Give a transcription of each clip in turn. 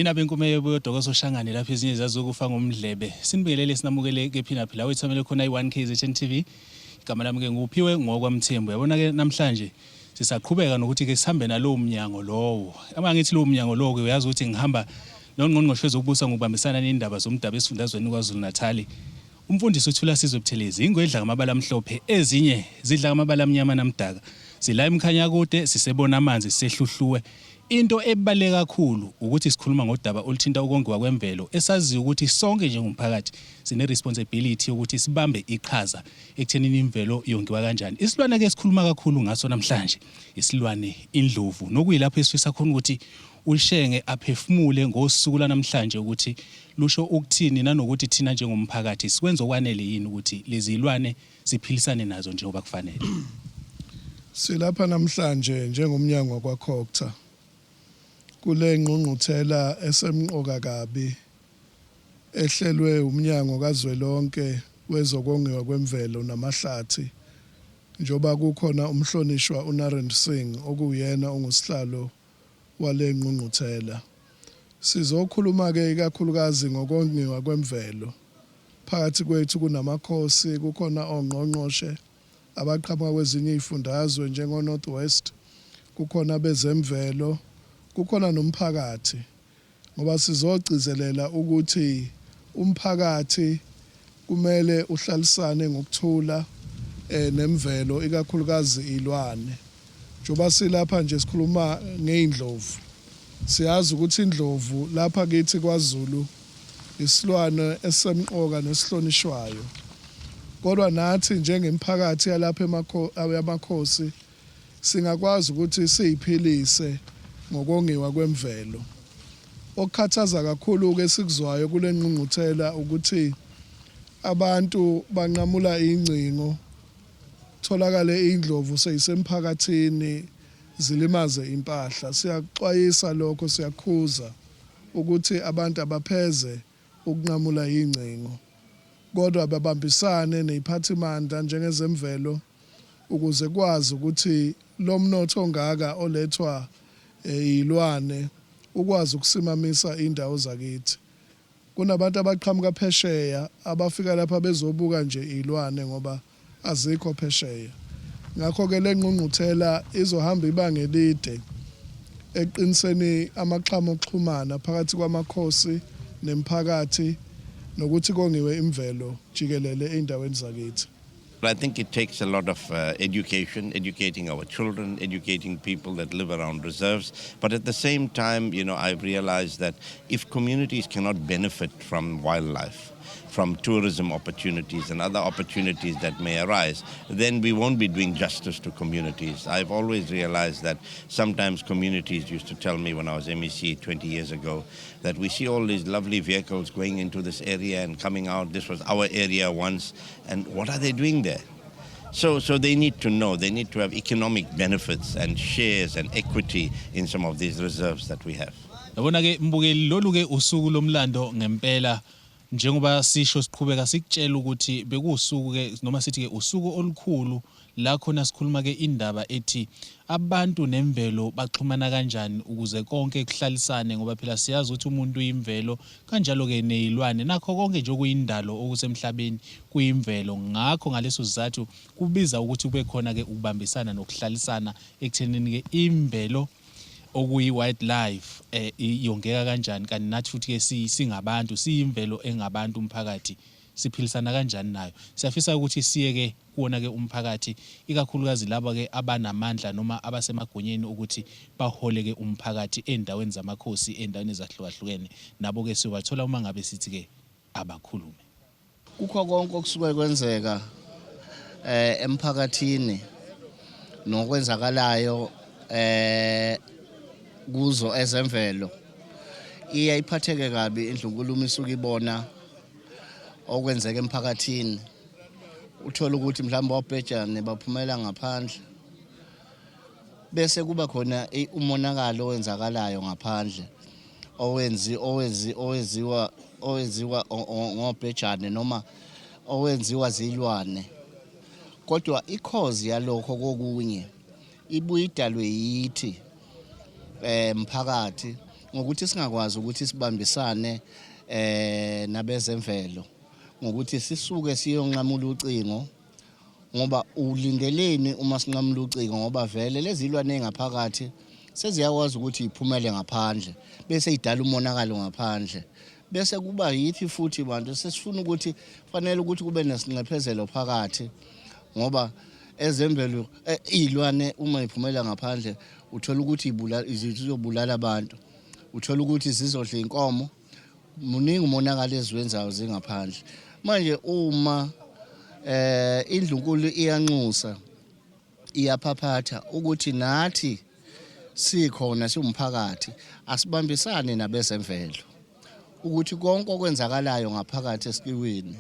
Ninabe inkume yodokoso Shangane lapha ezinye zazokufa ngomdlebe. Sinibingelele sinamukele ke phina phila wethamele khona i1KZN TV. Igama lami ke nguphiwe ngokwamthembu. Yabona ke namhlanje sisaqhubeka nokuthi ke sihambe nalowo mnyango lowo. Uma ngithi lowo mnyango lowo ke uyazi ukuthi ngihamba nongqongqoshe zokubusa ngokubambisana nendaba zomdaba esifundazweni kwaZulu Natal. Umfundisi uThula Sizwe Buthelezi ingwedla ngamabala amhlophe ezinye zidla ngamabala amnyama namdaka. Sila emkhanya kude sisebona amanzi sehluhluwe. Into ebaleka kakhulu ukuthi sikhuluma ngodaba oluthinta ukongiwa kwemvelo esaziyo ukuthi sonke njengomphakathi sine responsibility ukuthi sibambe iqhaza ekuthenini imvelo yongiwa kanjani. Isilwane ke sikhuluma kakhulu ngaso namhlanje isilwane indlovu nokuyilapho esifisa khona ukuthi ushenge aphefumule ngosuku namhlanje ukuthi lusho ukuthini nanokuthi thina njengomphakathi sikwenza okwanele yini ukuthi lezi ilwane siphilisane nazo njengoba kufanele. Silapha namhlanje njengomnyango wakwaCocta kule ngqungquthela esemqoka kabi ehlelwe umnyango kazwelonke wezokongiwa kwemvelo namahlathi njoba kukhona umhlonishwa uNarendra Singh okuyena ongusihlalo wale ngqungquthela. Sizokhuluma ke ikakhulukazi ngokongiwa kwemvelo. Phakathi kwethu kunamakhosi, kukhona ongqongqoshe abaqhamuka kwezinye izifundazwe njengo North West, kukhona bezemvelo, kukhona nomphakathi. Ngoba sizogcizelela ukuthi umphakathi kumele uhlalisane ngokuthula nemvelo ikakhulukazi ilwane. Njoba silapha nje sikhuluma ngeindlovu. Siyazi ukuthi indlovu lapha kithi kwaZulu isilwane esemqoka nesihlonishwayo. Kodwa nathi njengemphakathi yalapha emakhosi singakwazi ukuthi siyiphilise ngokongiwa kwemvelo. Okukhathaza kakhulu ke sikuzwayo kule ngqungquthela ukuthi abantu banqamula ingcingo, tholakale indlovu seyisemphakathini zilimaze impahla. Siyaxwayisa lokho, siyakhuza ukuthi abantu abapheze ukunqamula ingcingo, kodwa babambisane neziphathimandla njengezemvelo ukuze kwazi ukuthi lo mnotho ongaka olethwa ilwane ukwazi ukusimamisa indawo zakithi. Kunabantu abaqhamuka phesheya abafika lapha bezobuka nje ilwane ngoba azikho phesheya. Ngakho ke le ngqungquthela izohamba ibanga elide eqiniseni amaxhama okuxhumana phakathi kwamakhosi nemphakathi nokuthi kongiwe imvelo jikelele eindaweni zakithi. I think it takes a lot of educating our children, educating people that live around reserves. But at the same time, I've realized that if communities cannot benefit from wildlife, from tourism opportunities and other opportunities that may arise, then we won't be doing justice to communities. I've always realized that sometimes communities used to tell me when I was MEC 20 years ago that we see all these lovely vehicles going into this area and coming out. This was our area once, and what are they doing there? So they need to know, they need to have economic benefits and shares and equity in some of these reserves that we have. Yabona ke mbukeli lolu ke usuku lomlando ngempela njengoba sisho siqhubeka sikutshela ukuthi bekusuku ke noma sithi ke usuku olukhulu la khona sikhuluma ke indaba ethi abantu nemvelo baxhumana kanjani ukuze konke kuhlalisane ngoba phela siyazi ukuthi umuntu uyimvelo kanjalo ke nezilwane nakho konke nje okuyindalo okusemhlabeni kuyimvelo. Ngakho ngaleso sizathu kubiza ukuthi kube khona ke ukubambisana nokuhlalisana ekuthenini ke imvelo okuyi wildlife yongeka kanjani kanti nathi futhi ke singabantu siyimvelo engabantu umphakathi siphilisana kanjani nayo. Siyafisa ukuthi siye ke kuona ke umphakathi ikakhulukazi laba ke abanamandla noma abasemagonyeni ukuthi bahole ke umphakathi endaweni zamakhosi endaweni ezahlukahlukene nabo ke siwathola uma ngabe sithi ke abakhulume. Kukho konke okusuke kwenzeka emphakathini nokwenzakalayo kuzo ezemvelo iyayiphatheke kabi indlunkulumo isuke ibona okwenzeka emphakathini. Uthola ukuthi mhlawumbe wabhejane baphumela ngaphandle bese kuba khona umonakalo owenzakalayo ngaphandle owenziwa ngobhejane noma owenziwa zilwane. Kodwa ikhozi yalokho kokunye ibuye idalwe yithi mphakathi ngokuthi singakwazi ukuthi sibambisane nabezemvelo ngokuthi sisuke siyonqamula ucingo ngoba ulindeleni uma sinqamula ucingo ngoba vele lezi ilwane engaphakathi seziyakwazi ukuthi iphumele ngaphandle bese idala umonakalo ngaphandle bese kuba yithi futhi bantu sesifuna ukuthi fanele ukuthi kube nesinxephezelo phakathi ngoba ezemvelo izilwane uma iphumela ngaphandle uthola ukuthi izobulala abantu uthola ukuthi zizodla inkomo muningi umonakalo eziwenzayo zingaphandle manje uma indlunkulu iyanxusa iyaphaphatha ukuthi nathi sikhona siwumphakathi asibambisane nabezemvelo ukuthi konke okwenzakalayo ngaphakathi esiqiwini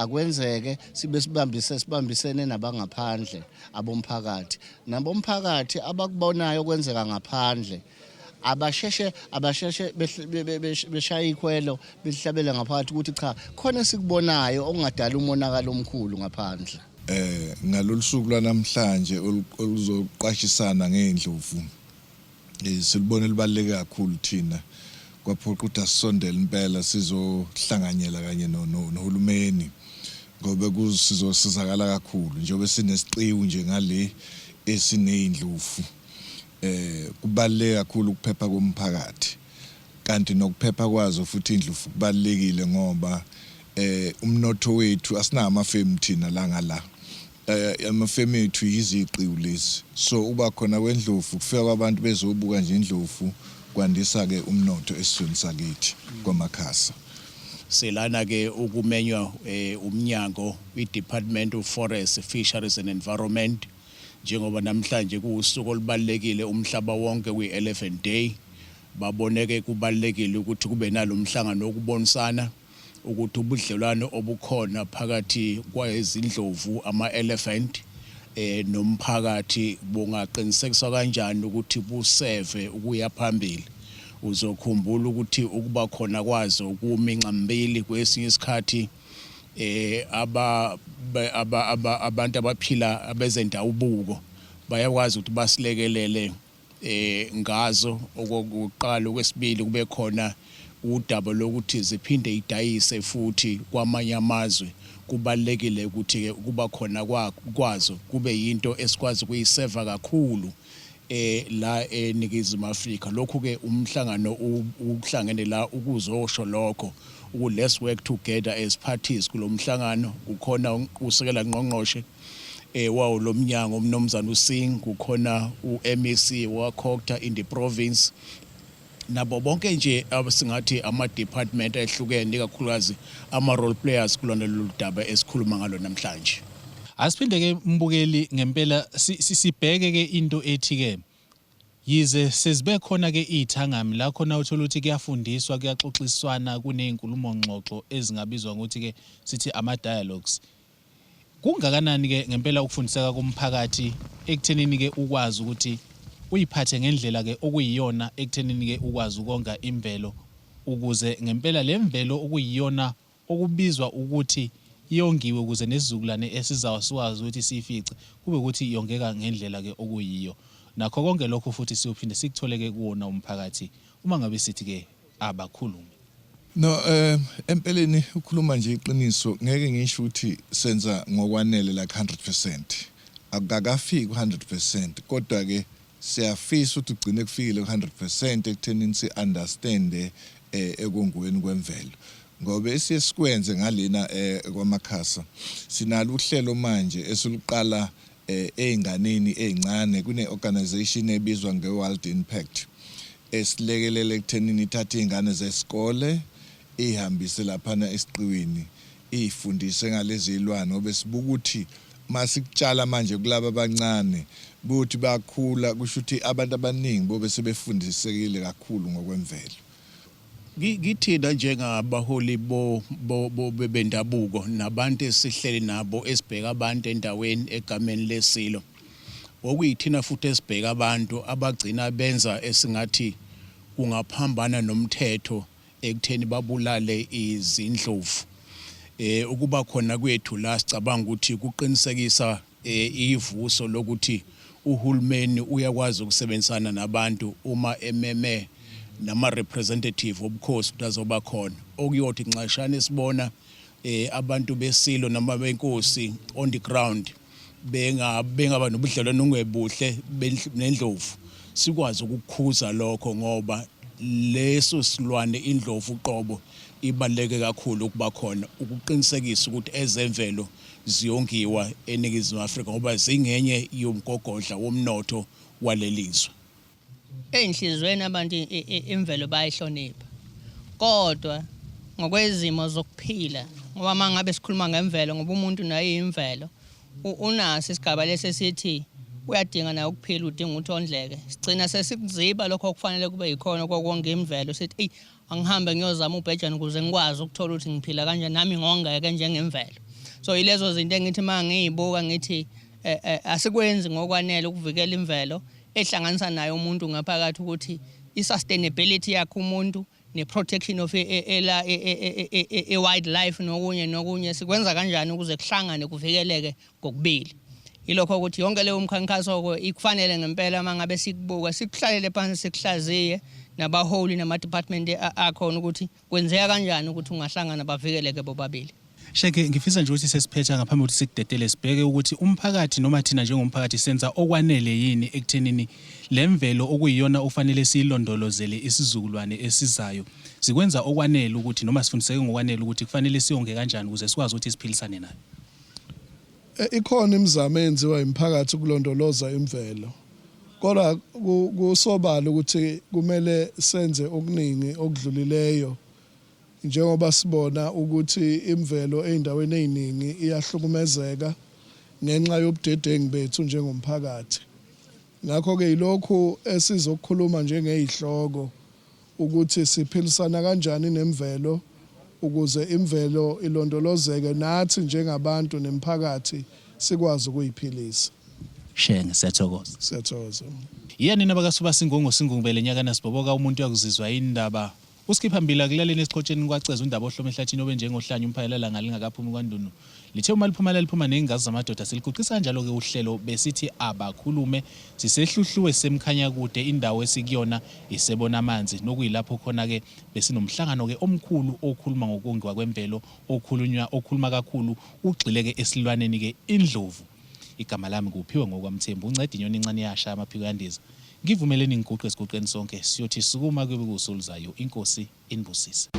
akwenzeke sibambisene nabangaphandle abomphakathi nabomphakathi abakubonayo kwenzeka ngaphandle abasheshe beshaya ikhwelo behlabela ngaphakathi ukuthi cha khona sikubonayo okungadala umonakalo omkhulu ngaphandle. Ngalolu suku lwanamhlanje oluzoqashisana ngeindlovu silibone libaluleke kakhulu thina kwaphoqa ukuthi asisondele impela sizohlanganyela kanye nohulumeni ngoba kuzosizakala kakhulu njengoba sinesiqiwu nje ngale esinezindlovu kubaluleke kakhulu ukuphepha komphakathi kanti nokuphepha kwazo futhi indlovu kubalekile ngoba umnotho wethu asinawo amafemu thina la ngala amafemu ethu yiziqiwu lezi so uba khona kwendlovu kufika kwabantu bezobuka nje indlovu kwandisa ke umnotho esizweni sakithi kwamakhasa selana ke ukumenywa umnyango iDepartment of Forest, Fisheries and Environment njengoba namhlanje kuusuku olubalekile umhlaba wonke kwi-Elephant Day baboneke kubalekile ukuthi kube nalomhlangano okubonisana ukuthi ubudlelwano obukhona phakathi kwezindlovu ama-elephant nomphakathi bungaqinisekiswa kanjani ukuthi buseve ukuya phambili uzokhumbula ukuthi ukuba khona kwazo kuminca mbili kwesinye isikhathi abantu abaphila abezendawubuko bayakwazi ukuthi basilekelele ngazo okokuqala okwesibili kube khona udaba lokuthi ziphinde idayise futhi kwamanye amazwe kubalekile ukuthi ke kuba khona kwazo kube yinto esikwazi kuyiseva kakhulu la eNingizimu Afrika lokho ke umhlangano uhlangene la ukuzosho lokho let's work together as parties kulomhlangano kukhona usekela ngqongqoshe wawo lomnyango umnomzana uSingh kukhona uMEC wakhokta in the province nabo bonke nje abasingathi ama-department ehlukene kakhulukazi ama-role players kulona lolu daba esikhuluma ngalo namhlanje. Asiphinde ke mbukeli ngempela sibheke ke into ethi ke yize sezibe khona ke izithangami la khona uthola ukuthi kuyafundiswa kuyaxoxiswana kunezinkulumo ngxoxo ezingabizwa ukuthi ke sithi ama dialogues. Kungakanani ke ngempela ukufundiseka komphakathi ekuthenini ke ukwazi ukuthi uyiphathe ngendlela ke okuyiyona ekuthenini ke ukwazi ukonga imvelo ukuze ngempela lemvelo okuyiyona okubizwa ukuthi yongiwe ukuze nesizukulwane esizawaswazi ukuthi sifice kube ukuthi yongeka ngendlela ke okuyiyo nakho konke lokho futhi siyophinde sikutholeke kuwona umphakathi uma ngabe sithi ke abakhulumi. No empeleni ukhuluma nje iqiniso ngeke ngisho ukuthi senza ngokwanele like 100% akakafiki 100% kodwa ke siyafisa ukuthi ugcine kufikile 100% ekuthenini si-understand ekongweni kwemvelo ngoba esisikwenze ngalena kwamakhasa sinalo uhlelo manje esiluqala einganeni ezincane kune-organization ebizwa nge-World Impact esilekelele ekuthenini ithathe izingane zesikole ihambise laphana esiqiwini ifundise ngalezi zilwane ngoba sibuka ukuthi masikutshala manje kulabo abancane buthi bakhula kusho ukuthi abantu abaningi bobe sebefundisekile kakhulu ngokwemvelo. Ngithina njengabaholi bendabuko nabantu esihleli nabo esibheka abantu endaweni egameni lesilo okuyithina futhi esibheka abantu abagcina benza esingathi kungaphambana nomthetho ekutheni babulale izindlovu ukuba khona kwethu la sicabanga ukuthi kuqinisekisa ivuso lokuthi uhulumeni uyakwazi ukusebenzisana nabantu uma ememe nama representative obukhosi ukuthi azoba khona okuyothi nxashana sibona abantu besilo noma benkosi on the ground bengaba nobudlelwano ongebuhle nendlovu sikwazi ukukhuza lokho ngoba leso silwane indlovu uqobo ibaleke kakhulu ukuba khona ukuqinisekisa ukuthi ezemvelo ziyongiwa eNingizimu Afrika ngoba zingenye yomgogodla womnotho walelizwe. Enhlizweni abantu imvelo bayihlonipha. Kodwa ngokwezimo zokuphila ngoba mangabe sikhuluma ngemvelo ngoba umuntu naye imvelo unasi isigaba lesesithi uyadinga nayo ukuphila udinga ukuthi ondleke. Sigcina sesikuziba lokho okufanele kube yikhona konke imvelo sithi angihambe ngiyozama ubhejana ukuze ngikwazi ukuthola ukuthi ngiphila kanjani nami ngongeke njengemvelo. So ilezo zinto engithi mangiyibuka ngithi asikwenzi ngokwanele ukuvikela imvelo ehlanganisa nayo umuntu ngaphakathi ukuthi i-sustainability yakhe umuntu ne-protection of wildlife nokunye sikwenza kanjani ukuze kuhlangane kuvikeleke kokubili. Ilokho ukuthi yonke leyo mkhankaso ikufanele ngempela mangabe sikubuka sikuhlalele phansi sikuhlaziye nabaholi nama-department akhona ukuthi kwenzeka kanjani ukuthi ungahlangana bavikeleke bobabili. Sheke ngifisa nje ukuthi sesiphetha ngaphambi kokuthi sikudedele sibheke ukuthi umphakathi noma thina njengomphakathi senza okwanele yini ekuthenini lemvelo okuyiyona ufanele siyilondolozele isizukulwane esizayo sikwenza okwanele ukuthi noma sifundiseke ngokwanele ukuthi kufanele siyonge kanjani ukuze sikwazi ukuthi siphilisane nayo. Ikhona imizamo enziwa imphakathi ukulondoloza imvelo. Kodwa kusobala ukuthi kumele senze okuningi okudlulileyo njengoba sibona ukuthi imvelo eindaweni eziningi iyahlukumezeka ngenxa yobudedengu bethu njengomphakathi. Ngakho ke ilokhu esizokhuluma njengezihloko ukuthi siphilisana kanjani nemvelo ukuze imvelo ilondolozeke nathi njengabantu nemphakathi sikwazi ukuyiphilisa. Shenge siyathokoza. Siyathokoza. Yini nabakasuba singongobele nyakana siboboka umuntu yakuzizwa indaba usikhipha mbila kulaleni esiqhotsheni kwaceza undaba ohlome ehlathini obenjengohlanya umphayelela ngalingakaphumi kwandunu lithe uma liphuma nengazi zamadoda siliquqisa kanjalo ke uhlelo besithi abakhulume sisehluhluwe semkhanya kude indawo esikuyona isebona amanzi nokuyilapho khona ke besinomhlangano ke omkhulu okhuluma ngokongiwa kwemvelo okhuluma kakhulu ugxile ke esilwaneni ke indlovu. Igama lami kuphiwe ngokwamthembu uncede inyoni incane yasha amaphiko yandiza. Ngivumeleni ngiguqe esigoqweni sonke siyothi sukuma kube kusuluzayo inkosi inibusise.